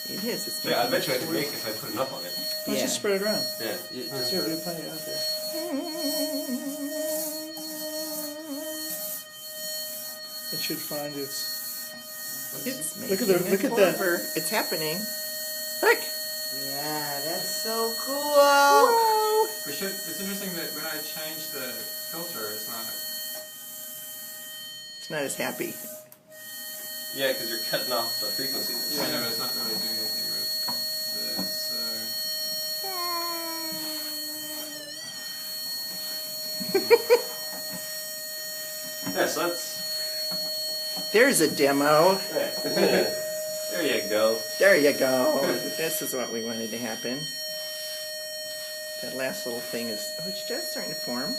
It is. It's Yeah, I bet you I could make it if I put enough on it. Let's just spread it around. Yeah. Just put it out there. It should find its. It's Look at the. making Look a at that. clover. It's happening. Look. Yeah, that's so cool. Whoa. It's interesting that when I change the filter, it's not. It's not as happy. Yeah, because you're cutting off the frequency. Yeah, no, but it's not really doing anything with this. Yeah, so that's. There's a demo. There you go. There you go. This is what we wanted to happen. That last little thing is, oh, it's just starting to form.